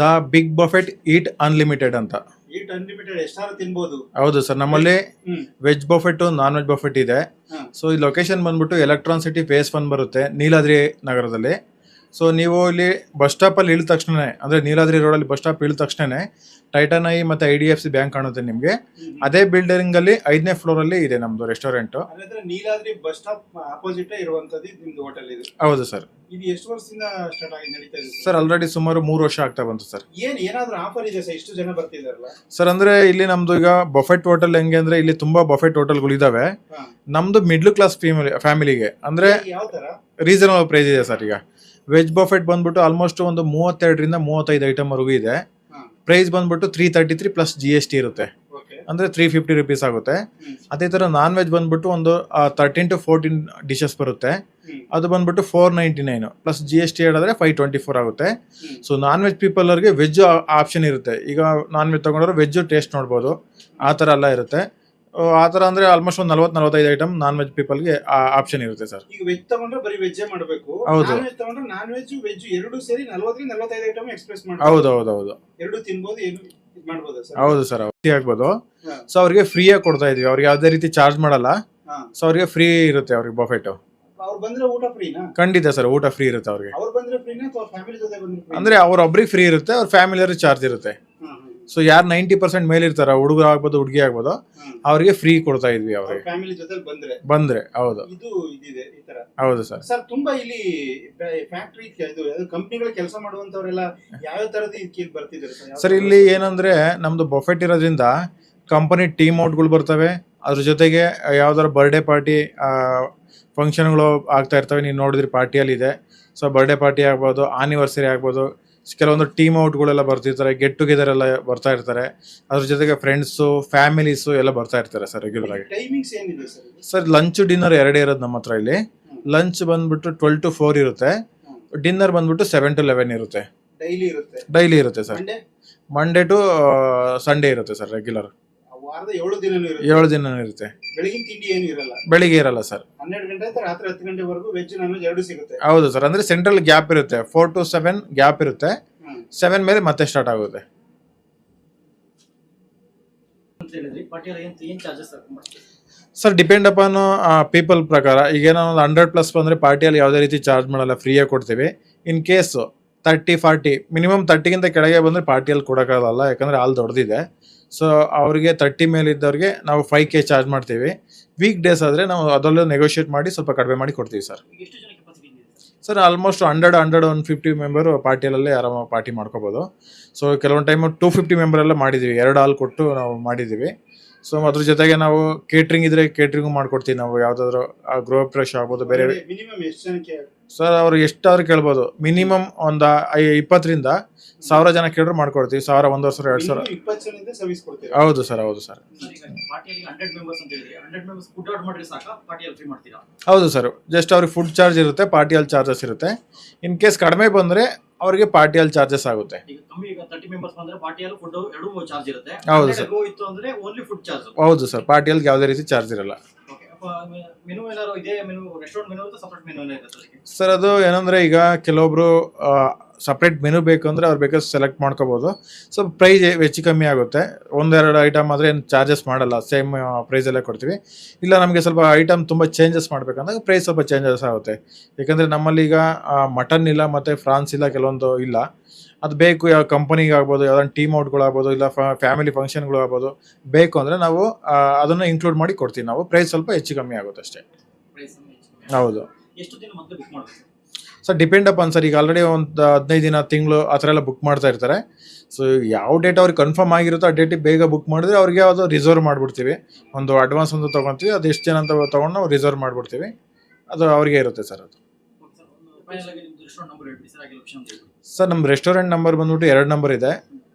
The big buffet eat unlimited ಅಂತ. Eat unlimited ಎಷ್ಟಾದ್ರೂ ತಿನ್ಬೋದು. ಹೌದು ಸರ್, ನಮ್ಮಲ್ಲಿ ಹ್ಮ್ veg buffet non veg buffet ಇದೆ. ಹಾ. ಸೊ ಈ ಲೊಕೇಶನ್ ಬಂದ್ಬಿಟ್ಟು ಎಲೆಕ್ಟ್ರಾನ್ ಸಿಟಿ ಫೇಸ್ 1 ಬರುತ್ತೆ, ನೀಲಾದ್ರಿ ನಗರದಲ್ಲಿ. ಸೊ ನೀವು ಇಲ್ಲಿ ಬಸ್ ಸ್ಟಾಪಲ್ಲಿ ಇಳಿದ ತಕ್ಷಣನೇ, ಅಂದರೆ ನೀಲಾದ್ರಿ ರೋಡಲ್ಲಿ ಬಸ್ ಸ್ಟಾಪ್ ಇಳಿದ ತಕ್ಷಣನೇ ಟೈಟನ್ ಐ ಮತ್ತು IDFC ಬ್ಯಾಂಕ್ ಕಾಣುತ್ತೆ ನಿಮಗೆ. ಅದೇ ಬಿಲ್ಡಿಂಗಲ್ಲಿ 5ನೇ ಫ್ಲೋರಲ್ಲಿ ಇದೆ ನಮ್ಮದು ರೆಸ್ಟೋರೆಂಟು. ಹಾಗಾದ್ರೆ ನೀಲಾದ್ರಿ ಬಸ್ ಸ್ಟಾಪ್ ಅಪೋಸಿಟ್ ಇರುವಂತದ್ದು ನಿಮ್ದು ಹೋಟೆಲ್ ಇದು. ಹೌದು ಸರ್. ಇದು ಎಷ್ಟು ವರ್ಷದಿಂದ ಸ್ಟಾರ್ಟ್ ಆಗಿ ನಡೀತಾ ಇದೆ ಸರ್ ಆಲ್ರೆಡಿ ಸುಮಾರು 3 ವರ್ಷ ಆಗ್ತಾ ಬಂತು ಸರ್. ಏನಾದ್ರೂ ಆಫರ್ ಇದೆ ಸರ್? ಇಷ್ಟು ಜನ ಬರ್ತಿದಾರಲ್ಲ ಸರ್, ಅಂದರೆ ಇಲ್ಲಿ ನಮ್ಮದು ಈಗ ಬಫೆಟ್ ಹೋಟೆಲ್ ಹೆಂಗೆ ಅಂದರೆ ಇಲ್ಲಿ ತುಂಬ ಬಫೆಟ್ ಹೋಟೆಲ್ಗಳು ಇದ್ದಾವೆ. ಹಾ. ನಮ್ಮದು ಮಿಡ್ಲ್ ಕ್ಲಾಸ್ ಫ್ಯಾಮಿಲಿಗೆ ಅಂದರೆ ಯಾವ ತರ? ರೀಸನಬಲ್ ಪ್ರೈಸ್ ಇದೆ ಸರ್. ಈಗ ವೆಜ್ ಬಫೆಟ್ ಬಂದ್ಬಿಟ್ಟು ಆಲ್ಮೋಸ್ಟ್ ಒಂದು 32ರಿಂದ 35 ಐಟಮ್ವರೆಗೂ ಇದೆ. ಹಾ. ಪ್ರೈಸ್ ಬಂದ್ಬಿಟ್ಟು 333 ಪ್ಲಸ್ GST ಇರುತ್ತೆ, ಓಕೆ. ಅಂದರೆ 350 ರುಪೀಸ್ ಆಗುತ್ತೆ. ಹ್ಮ್. ಅದೇ ಥರ ನಾನ್ ವೆಜ್ ಬಂದ್ಬಿಟ್ಟು ಒಂದು 13 to 14 ಡಿಶಸ್ ಬರುತ್ತೆ. ಹ್ಮ್. ಅದು ಬಂದ್ಬಿಟ್ಟು 499 ಪ್ಲಸ್ GST ಹೇಳಿದ್ರೆ 524 ಆಗುತ್ತೆ. ಹ್ಮ್. ಸೊ ನಾನ್ ವೆಜ್ ಪೀಪಲ್ ಅವ್ರಿಗೆ ವೆಜ್ ಆಪ್ಷನ್ ಇರುತ್ತೆ. ಈಗ ನಾನ್ ವೆಜ್ ತೊಗೊಂಡ್ರೆ ವೆಜ್ ಟೇಸ್ಟ್ ನೋಡ್ಬೋದು, ಆ ಥರ ಎಲ್ಲ ಇರುತ್ತೆ. ಆ ಥರ ಅಂದರೆ ಆಲ್ಮೋಸ್ಟ್ ಒಂದು 40-45 ಐಟಮ್ ನಾನ್ ವೆಜ್ ಪೀಪಲ್ಗೆ ಆಪ್ಷನ್ ಇರುತ್ತೆ ಸರ್. ಈಗ ವೆಜ್ ತಗೊಂಡ್ರೆ ಬರೀ ವೆಜ್ಜೇ ಮಾಡಬೇಕು. ಹೌದು. ನಾನ್ ವೆಜ್ ತಗೊಂಡ್ರೆ ನಾನ್ ವೆಜ್ ವೆಜ್ ಎರಡು ಸೇರಿ 40-45 ಐಟಮ್ ಎಕ್ಸ್ಪ್ರೆಸ್ ಮಾಡ್ಬೋದು. ಹೌದು ಹೌದು ಹೌದು ಎರಡು ತಿನ್ಬೋದು, ಏನು ಇದು ಮಾಡ್ಬೋದು ಸರ್? ಹೌದು ಸರ್, ಆಗ್ಬೋದು. ಹಾ. ಸೊ ಅವ್ರಿಗೆ ಫ್ರೀಯಾಗಿ ಕೊಡ್ತಾ ಇದೀವಿ, ಅವ್ರಿಗೆ ಯಾವುದೇ ರೀತಿ ಚಾರ್ಜ್ ಮಾಡಲ್ಲ. ಹಾ. ಸೊ ಅವ್ರಿಗೆ ಫ್ರೀ ಇರುತ್ತೆ ಅವ್ರಿಗೆ ಬಫೆಟ್. ಅವ್ರು ಬಂದ್ರೆ ಊಟ ಫ್ರೀನಾ? ಖಂಡಿತ ಸರ್, ಊಟ ಫ್ರೀ ಇರುತ್ತೆ ಅವ್ರಿಗೆ. ಅವ್ರು ಬಂದ್ರೆ ಫ್ರೀನಾ ಅಥವಾ ಫ್ಯಾಮಿಲಿ ಜೊತೆ ಬಂದ್ರೆ ಫ್ರೀ? ಅಂದರೆ ಅವ್ರೊಬ್ರಿಗೆ ಫ್ರೀ ಇರುತ್ತೆ, ಅವ್ರ ಫ್ಯಾಮಿಲಿಯವ್ರಿಗೆ ಚಾರ್ಜ್ ಇರುತ್ತೆ. ಸೊ ಯಾರು 90% ಮೇಲೆ ಇರ್ತಾರ, ಹುಡುಗ ಆಗ್ಬೋದು ಹುಡುಗಿ ಆಗ್ಬೋದು, ಅವ್ರಿಗೆ ಫ್ರೀ ಕೊಡ್ತಾ ಇದ್ವಿ ಅವ್ರಿಗೆ ಫ್ಯಾಮಿಲಿ ಜೊತೆ ಬಂದ್ರೆ. ಹೌದು ಇದು ಇದಿದೆ ಈ ತರ. ಹೌದು ಸರ್. ಸರ್ ತುಂಬಾ ಇಲ್ಲಿ ಫ್ಯಾಕ್ಟರಿ ಇದು ಕಂಪನಿಗಳು ಕೆಲಸ ಮಾಡುವಂತವರೆಲ್ಲ ಯಾವ ತರದ ಇದಕ್ಕೆ ಬರ್ತಿದ್ದಾರೆ ಸರ್? ಇಲ್ಲಿ ಏನಂದ್ರೆ ನಮ್ದು ಬಫೆಟ್ ಇರೋದ್ರಿಂದ ಕಂಪನಿ ಟೀಮ್ ಔಟ್ಗಳು ಬರ್ತವೆ. ಅದ್ರ ಜೊತೆಗೆ ಯಾವ್ದಾರ ಬರ್ಡೇ ಪಾರ್ಟಿ ಫಂಕ್ಷನ್ಗಳು ಆಗ್ತಾ ಇರ್ತವೆ. ನೀವು ನೋಡಿದ್ರಿ ಪಾರ್ಟಿಯಲ್ಲಿ ಇದೆ. ಸೊ ಬರ್ಡೇ ಪಾರ್ಟಿ ಆಗ್ಬೋದು, ಆನಿವರ್ಸರಿ ಆಗ್ಬೋದು, ಕೆಲವೊಂದು ಟೀಮ್ ಔಟ್ಗಳೆಲ್ಲ ಬರ್ತಿರ್ತಾರೆ, ಗೆಟ್ ಟುಗೆದರ್ ಎಲ್ಲ ಬರ್ತಾ ಇರ್ತಾರೆ. ಅದ್ರ ಜೊತೆಗೆ ಫ್ರೆಂಡ್ಸು, ಫ್ಯಾಮಿಲೀಸು ಎಲ್ಲ ಬರ್ತಾ ಇರ್ತಾರೆ ಸರ್ ರೆಗ್ಯುಲರ್ ಆಗಿ. ಟೈಮಿಂಗ್ಸ್ ಏನಿದೆ ಸರ್? ಸರ್ ಲಂಚ್ ಡಿನ್ನರ್ ಎರಡೇ ಇರೋದು ನಮ್ಮ ಹತ್ರ ಇಲ್ಲಿ. ಲಂಚ್ ಬಂದ್ಬಿಟ್ಟು 12 to 4 ಇರುತ್ತೆ. ಡಿನ್ನರ್ ಬಂದ್ಬಿಟ್ಟು 7 to 11 ಇರುತ್ತೆ. ಡೈಲಿ ಇರುತ್ತೆ ಸರ್. ಮಂಡೇ ಟು ಸಂಡೇ ಇರುತ್ತೆ ಸರ್ ರೆಗ್ಯುಲರ್. ವಾರದ 7 ದಿನ 7 ದಿನ ಇರುತ್ತೆ. ಬೆಳಗಿನ ತಿಂಡಿ ಏನು ಇರಲ್ಲ? ಬೆಳಿಗ್ಗೆ ಇರಲ್ಲ ಸರ್. 12 ಗಂಟೆ ಅಥವಾ ರಾತ್ರಿ 10 ಗಂಟೆವರೆಗೂ ವೆಜ್ ನಾನ್ ವೆಜ್ ಎರಡು ಸಿಗುತ್ತೆ. ಹೌದು ಸರ್, ಅಂದ್ರೆ ಸೆಂಟ್ರಲ್ ಗ್ಯಾಪ್ ಇರುತ್ತೆ, 4 to 7 ಗ್ಯಾಪ್ ಇರುತ್ತೆ. 7 ಮೇಲೆ ಮತ್ತೆ ಸ್ಟಾರ್ಟ್ ಆಗುತ್ತೆ. ಸರ್ ಡಿಪೆಂಡ್ ಅಪಾನ್ ಪೀಪಲ್ ಪ್ರಕಾರ. ಈಗ ಏನೋ ಒಂದು 100+ ಬಂದರೆ ಪಾರ್ಟಿಯಲ್ಲಿ ಯಾವುದೇ ರೀತಿ ಚಾರ್ಜ್ ಮಾಡಲ್ಲ, ಫ್ರೀಯಾಗಿ ಕೊಡ್ತೀವಿ. ಇನ್ ಕೇಸು 30-40 ಮಿನಿಮಮ್ 30ಗಿಂತ ಕೆಳಗೆ ಬಂದರೆ ಪಾರ್ಟಿಯಲ್ಲಿ ಕೊಡೋಕ್ಕಾಗಲ್ಲ, ಯಾಕಂದರೆ ಹಾಲ್ ದೊಡ್ಡದಿದೆ. ಸೊ ಅವರಿಗೆ 30 ಮೇಲೆ ಇದ್ದವ್ರಿಗೆ ನಾವು 5K ಚಾರ್ಜ್ ಮಾಡ್ತೀವಿ. ವೀಕ್ ಡೇಸ್ ಆದರೆ ನಾವು ಅದರಲ್ಲೂ ನೆಗೋಷಿಯೇಟ್ ಮಾಡಿ ಸ್ವಲ್ಪ ಕಡಿಮೆ ಮಾಡಿ ಕೊಡ್ತೀವಿ ಸರ್. ಸರ್ ಆಲ್ಮೋಸ್ಟ್ 100-150 ಮೆಂಬರು ಪಾರ್ಟಿಯಲ್ಲೇ ಆರಾಮಾಗಿ ಪಾರ್ಟಿ ಮಾಡ್ಕೋಬೋದು. ಸೊ ಕೆಲವೊಂದು ಟೈಮು 250 ಮೆಂಬರ್ ಎಲ್ಲ ಮಾಡಿದ್ದೀವಿ, 2 ಹಾಲ್ ಕೊಟ್ಟು ನಾವು ಮಾಡಿದ್ದೀವಿ. ಸೊ ಅದ್ರ ಜೊತೆಗೆ ನಾವು ಕೇಟ್ರಿಂಗ್ ಇದ್ರೆ ಕೇಟ್ರಿಂಗು ಮಾಡ್ಕೊಡ್ತೀವಿ. ನಾವು ಯಾವುದಾದ್ರು ಗೃಹ ಪ್ರವೇಶ ಆಗ್ಬೋದು, ಬೇರೆ ಮಿನಿಮಮ್ ಎಷ್ಟು ಜನಕ್ಕೆ ಸರ್ ಅವ್ರು ಎಷ್ಟಾದ್ರೂ ಕೇಳ್ಬೋದು. ಮಿನಿಮಮ್ ಒಂದು 20ರಿಂದ 1000 ಜನ ಕೇಳಿದ್ರು ಮಾಡ್ಕೊಡ್ತೀವಿ. 1000, 1,000, 2,000. 20 ಜನದಿಂದ ಸರ್ವಿಸ್ ಕೊಡ್ತೀರಾ? ಹೌದು ಸರ್, ಹೌದು ಸರ್. ಹೌದು ಸರ್, ಜಸ್ಟ್ ಅವ್ರಿಗೆ ಫುಡ್ ಚಾರ್ಜ್ ಇರುತ್ತೆ, ಪಾರ್ಟಿಯಲ್ಲಿ ಚಾರ್ಜಸ್ ಇರುತ್ತೆ. ಇನ್ ಕೇಸ್ ಕಡಿಮೆ ಬಂದರೆ ಅವರಿಗೆ ಪಾರ್ಟಿಯಲ್ಲಿ ಚಾರ್ಜಸ್ ಆಗುತ್ತೆ. ಹೌದು ಸರ್, ಪಾರ್ಟಿಯಲ್ಲಿ ಯಾವುದೇ ರೀತಿ ಚಾರ್ಜ್ ಇರಲ್ಲ ಸರ್. ಅದು ಏನಂದ್ರೆ ಈಗ ಕೆಲವೊಬ್ರು ಸಪ್ರೇಟ್ ಮೆನು ಬೇಕು ಅಂದರೆ ಅವ್ರು ಬೇಕಾದ್ರೆ ಸೆಲೆಕ್ಟ್ ಮಾಡ್ಕೋಬೋದು. ಸೊ ಪ್ರೈಸ್ ಹೆಚ್ಚು ಕಮ್ಮಿ ಆಗುತ್ತೆ. 1-2 ಐಟಮ್ ಆದರೆ ಏನು ಚಾರ್ಜಸ್ ಮಾಡಲ್ಲ, ಸೇಮ್ ಪ್ರೈಸಲ್ಲೇ ಕೊಡ್ತೀವಿ. ಇಲ್ಲ ನಮಗೆ ಸ್ವಲ್ಪ ಐಟಮ್ ತುಂಬ ಚೇಂಜಸ್ ಮಾಡಬೇಕಂದಾಗ ಪ್ರೈಸ್ ಸ್ವಲ್ಪ ಚೇಂಜಸ್ ಆಗುತ್ತೆ. ಯಾಕಂದರೆ ನಮ್ಮಲ್ಲಿ ಈಗ ಮಟನ್ ಇಲ್ಲ ಮತ್ತು ಫ್ರಾನ್ಸ್ ಇಲ್ಲ, ಕೆಲವೊಂದು ಇಲ್ಲ. ಅದು ಬೇಕು, ಯಾವ ಕಂಪನಿಗೆ ಆಗ್ಬೋದು, ಯಾವ್ದಾದ್ರು ಟೀಮ್ ಔಟ್ಗಳಾಗ್ಬೋದು, ಇಲ್ಲ ಫ್ಯಾಮಿಲಿ ಫಂಕ್ಷನ್ಗಳು ಆಗ್ಬೋದು, ಬೇಕು ಅಂದರೆ ನಾವು ಅದನ್ನು ಇನ್ಕ್ಲೂಡ್ ಮಾಡಿ ಕೊಡ್ತೀವಿ. ನಾವು ಪ್ರೈಸ್ ಸ್ವಲ್ಪ ಹೆಚ್ಚು ಕಮ್ಮಿ ಆಗುತ್ತೆ ಅಷ್ಟೇ. ಹೌದು ಸರ್, ಡಿಪೆಂಡ್ ಅಪಾನ್ ಸರ್. ಈಗ ಆಲ್ರೆಡಿ ಒಂದು 15 ದಿನ, ತಿಂಗಳು ಆ ಥರ ಎಲ್ಲ ಬುಕ್ ಮಾಡ್ತಾ ಇರ್ತಾರೆ. ಸೊ ಯಾವ ಡೇಟ್ ಅವ್ರಿಗೆ ಕನ್ಫರ್ಮ್ ಆಗಿರುತ್ತೋ ಆ ಡೇಟಿಗೆ ಬೇಗ ಬುಕ್ ಮಾಡಿದ್ರೆ ಅವ್ರಿಗೆ ಅದು ರಿಸರ್ವ್ ಮಾಡಿಬಿಡ್ತೀವಿ. ಒಂದು ಅಡ್ವಾನ್ಸ್ ಒಂದು ತೊಗೊತೀವಿ, ಅದು ಎಷ್ಟು ಜನ ಅಂತ ತೊಗೊಂಡು ನಾವು ರಿಸರ್ವ್ ಮಾಡಿಬಿಡ್ತೀವಿ. ಅದು ಅವ್ರಿಗೆ ಇರುತ್ತೆ ಸರ್. ಅದು ಸರ್ ನಮ್ಮ ರೆಸ್ಟೋರೆಂಟ್ ನಂಬರ್ ಬಂದ್ಬಿಟ್ಟು 2 ನಂಬರ್ ಇದೆ.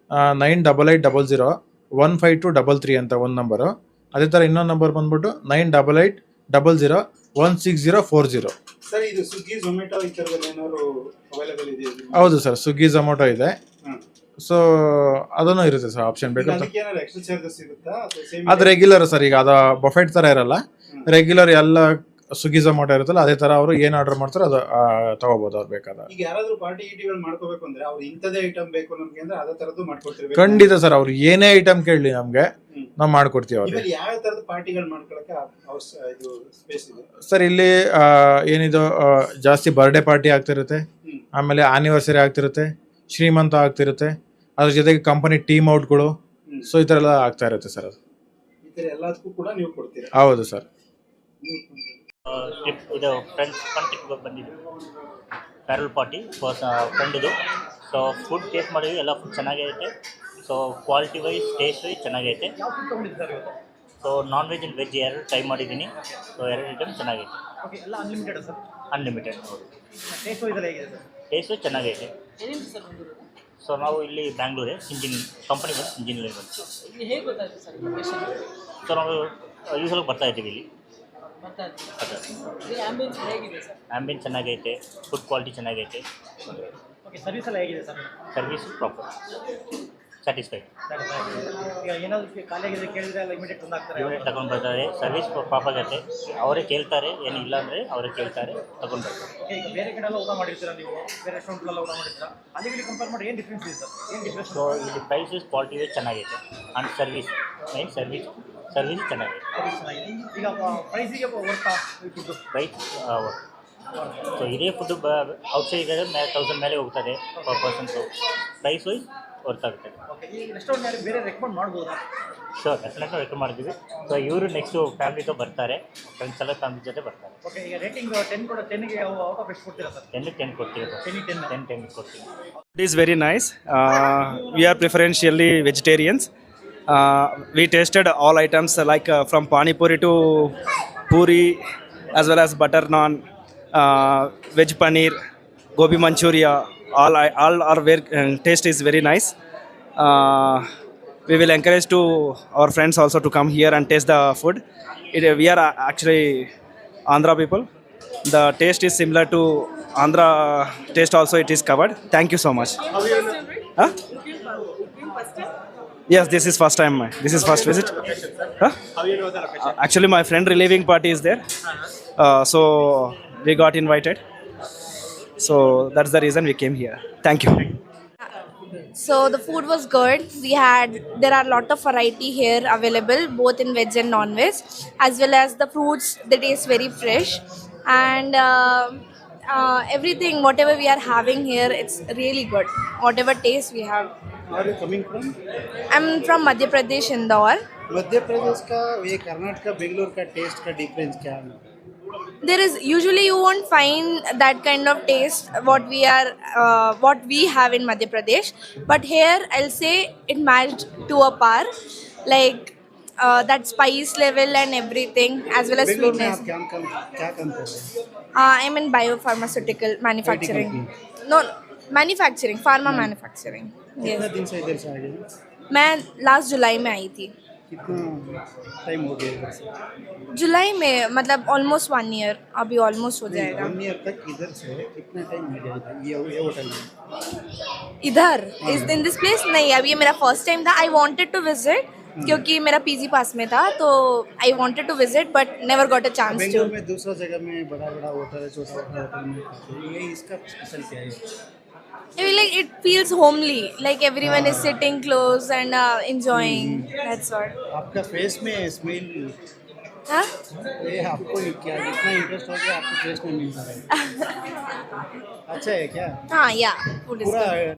9880015233 ಅಂತ ಒಂದು ನಂಬರು. ಅದೇ ಥರ ಇನ್ನೊಂದು ನಂಬರ್ ಬಂದ್ಬಿಟ್ಟು 9800016040. ಸರ್ ಇದು ಸ್ವಿಗ್ಗಿ ಝೊಮ್ಯಾಟೊ ಈ ಥರದಲ್ಲಿ ಏನಾದ್ರು ಅವೈಲೇಬಲ್ ಇದೆಯಾ? ಹೌದು ಸರ್, ಸ್ವಿಗ್ಗಿ ಝೊಮ್ಯಾಟೊ ಇದೆ. ಸೊ ಅದನ್ನು ಇರುತ್ತೆ ಸರ್, ಆಪ್ಷನ್ ಬೇಕು. ಅದು ರೆಗ್ಯುಲರ್ ಸರ್. ಈಗ ಅದು ಬಫೆಟ್ ಥರ ಇರಲ್ಲ, ರೆಗ್ಯುಲರ್ ಎಲ್ಲ ಸ್ವಿಗ್ಗಿ ಝೊಮ್ಯಾಟೊ ಇರುತ್ತಲ್ಲ ಅದೇ ತರ ಅವರು ಏನ್ ಆರ್ಡರ್ ಮಾಡ್ತಾರೋ ಅದು ತಗೋಬಹುದು ಅವ್ರು ಬೇಕಾದ. ಈಗ ಯಾರಾದ್ರೂ ಪಾರ್ಟಿ ಗೀಟಿಗಳು ಮಾಡ್ಕೋಬೇಕು ಅಂದ್ರೆ ಅವ್ರು ಇಂಥದೇ ಐಟಮ್ ಬೇಕು ನಮ್ಗೆ ಅಂದ್ರೆ ಅದೇ ತರದ್ದು ಮಾಡ್ಕೊಡ್ತಿರ್ಬೇಕು. ಖಂಡಿತ ಸರ್, ಅವ್ರು ಏನೇ ಐಟಮ್ ಕೇಳಲಿ ನಮ್ಗೆ ನಾವು ಮಾಡ್ಕೊಡ್ತೀವಿ ಅವ್ರಿಗೆ. ಇದ್ರಲ್ಲಿ ಯಾವ ತರದ ಪಾರ್ಟಿಗಳು ಮಾಡ್ಕೊಳಕ್ಕೆ ಇದು ಸ್ಪೇಸ್ ಇದೆ ಸರ್ ಇಲ್ಲಿ ಏನಿದು ಜಾಸ್ತಿ ಬರ್ಡೇ ಪಾರ್ಟಿ ಆಗ್ತಿರುತ್ತೆ, ಆಮೇಲೆ ಆನಿವರ್ಸರಿ ಆಗ್ತಿರುತ್ತೆ, ಶ್ರೀಮಂತ ಆಗ್ತಿರುತ್ತೆ, ಅದ್ರ ಜೊತೆಗೆ ಕಂಪನಿ ಟೀಮ್ ಔಟ್ಗಳು, ಸೊ ಈ ತರ ಎಲ್ಲ ಆಗ್ತಾ ಇರುತ್ತೆ ಸರ್. ಅದು ಈ ತರ ಎಲ್ಲದಕ್ಕೂ ಕೂಡ ನೀವು ಕೊಡ್ತೀರಾ? ಹೌದು ಸರ್. ಟ್ರಿಪ್ ಇದು ಫ್ರೆಂಡ್ಸ್ ಟ್ರಿಪ್ ಬಂದಿದ್ದು ಪ್ಯಾರಲ್ ಪಾರ್ಟಿ ಫ್ರೆಂಡ್ ಇದು. ಸೊ ಫುಡ್ ಟೇಸ್ಟ್ ಮಾಡಿದ್ವಿ, ಎಲ್ಲ ಫುಡ್ ಚೆನ್ನಾಗೈತೆ. So quality wise taste wise ಚೆನ್ನಾಗೈತೆ. So non veg and veg ಎರಡು ಟ್ರೈ ಮಾಡಿದ್ದೀನಿ. ಸೊ ಎರಡು ಐಟಮ್ ಚೆನ್ನಾಗೈತೆ. ಅನ್ಲಿಮಿಟೆಡ್. ಹೌದು, ಟೇಸ್ಟು ಚೆನ್ನಾಗೈತೆ. ಸೊ ನಾವು ಇಲ್ಲಿ ಬ್ಯಾಂಗ್ಳೂರೇ, ಕಂಪನಿ ಬಂದು ಇಂಜಿನಿಯರಿಂಗ್ ಬಂತು. ಸೊ ನಾವು ಯೂಸಲ್ಲಿ ಬರ್ತಾ ಇದ್ದೀವಿ ಇಲ್ಲಿ. ಆ್ಯಂಬಿಯನ್ಸ್ ಚೆನ್ನಾಗೈತೆ, ಫುಡ್ ಕ್ವಾಲಿಟಿ ಚೆನ್ನಾಗೈತೆ, ಸರ್ವಿಸ್ ಎಲ್ಲ ಹೇಗಿದೆ ಸರ್? Service proper, satisfied. ಈಗ ಏನಾದರೂ ಖಾಲಿಯಾಗಿದೆ ಕೇಳಿದ್ರೆ ಎಲ್ಲ ಇಮಿಡಿಯೇಟ್ ತಂದಾಗ್ತಾರೆ, ಇವರೇ ತಗೊಂಡು ಬರ್ತಾರೆ. ಸರ್ವಿಸ್ ಪ್ರಾಪರ್ ಆಗುತ್ತೆ, ಅವರೇ ಕೇಳ್ತಾರೆ, ಏನಿಲ್ಲ ಅಂದರೆ ಅವರೇ ಕೇಳ್ತಾರೆ, ತಗೊಂಡು ಬರ್ತಾರೆ. ಓಕೆ, ಈಗ ಬೇರೆ ಕಡೆ ಎಲ್ಲ ಊಟ ಮಾಡಿರ್ತೀರಾ ನೀವು, ಬೇರೆ ರೆಸ್ಟೋರೆಂಟ್ಲೆಲ್ಲ ಊಟ ಮಾಡಿರ್ತೀರಾ, ಅಲ್ಲಿಗೆ ಕಂಪೇರ್ ಮಾಡಿ ಏನು ಡಿಫ್ರೆನ್ಸ್ ಇದೆ ಸರ್? ಏನು ಡಿಫ್ರೆನ್ಸ್? ಸೊ ಇಲ್ಲಿ ಪ್ರೈಸಸ್ ಕ್ವಾಲಿಟಿ ವೈಸ್ ಚೆನ್ನಾಗೈತೆ ಆ್ಯಂಡ್ ಸರ್ವಿಸ್ ಚೆನ್ನಾಗೈತೆ. ಸರ್ವಿಸ್ ಚೆನ್ನಾಗಿದೆ. ಈಗ ಪ್ರೈಸಿಗೆ ವರ್ತಾ ಫುಡ್ಡು? ಪ್ರೈಸ್ ಸೊ ಇದೇ ಫುಡ್ಡು ಔಟ್ಸೈಡ್ ಇದ್ದರೆ 1000 ಮೇಲೆ ಹೋಗ್ತದೆ per persons. Price wise worth ಆಗುತ್ತೆ. ಓಕೆ, ಈ ರೆಸ್ಟೋರೆಂಟ್ ಬೇರೆ ರೆಕಮೆಂಡ್ ಮಾಡ್ಬೋದಾ? ಶೋರ್, ಡೆಫಿನೆಟ್ಲಿ ರೆಕಮೆಂಡ್ ಮಾಡ್ತೀವಿ. ಸೊ ಇವರು ನೆಕ್ಸ್ಟು ಫ್ಯಾಮಿಲಿతో ಬರ್ತಾರೆ, ಫ್ರೆಂಡ್ಸ್ ಎಲ್ಲ ಫ್ಯಾಮಿಲಿ ಜೊತೆ ಬರ್ತಾರೆ. ಓಕೆ, ಈಗ ರೇಟಿಂಗ್ 10 ಕೂಡ 10ಗೆ ಔಟ್ ಆಫ್ ಎಷ್ಟು ಕೊಡ್ತೀರಾ ಸರ್? 10 ಕೊಡ್ತೀವಿ. 10 ಕೊಡ್ತೀವಿ. It is very nice. We are preferentially vegetarians. We tasted all items like from pani puri to puri, as well as butter naan, veg paneer, gobi manchuria. All our taste is very nice. We will encourage to our friends also to come here and taste the food. We are actually Andhra people. The taste is similar to Andhra taste also. It is covered. Thank you so much. Huh? Yes, this is first time. This is first visit. Huh? Actually, my friend relieving party is there, so we got invited. So that's the reason we came here. Thank you. So the food was good. There are a lot of variety here available, both in veg and non-veg, as well as the fruits. They taste very fresh, and everything, whatever we are having here, it's really good. Whatever taste we have. Are you coming from? I'm from Madhya Pradesh, Indore. Madhya Pradesh का ये कर्नाटक बेंगलोर का test का difference क्या है? There is usually you won't find that kind of taste what we have in Madhya Pradesh, but here I'll say it matched to a par, like that spice level and everything, as well as Bangalore में sweetness. आप क्या काम कर रहे हैं? I'm in biopharmaceutical manufacturing. No, manufacturing, pharma manufacturing. कितना Yes. दिन से इधर से आ गए? मैं लास्ट जुलाई में आई थी. कितना टाइम हो गया इधर से? जुलाई में मतलब ऑलमोस्ट 1 year, अभी ऑलमोस्ट हो जाएगा. 1 year तक इधर से कितना टाइम हो गया इधर? ये होटल में इधर इस इन दिस प्लेस नहीं, अब ये मेरा फर्स्ट टाइम था. आई वांटेड टू विजिट क्योंकि मेरा पीजी पास में था, तो I wanted to visit but never got a chance to. Bangalore में दूसरा जगह में बड़ा बड़ा होटल है, छोटा छोटा होटल में खाते हैं. ये इसका स्पेशल क्या है? Like it feels homely, like everyone is sitting close and enjoying. That's what. आपका फेस में स्मेल, Huh? ये आपको क्या कितना इंटरेस्ट हो गया आपको फेस में मिल रहा है? अच्छा है क्या? हाँ, yeah. Food is good. पूरा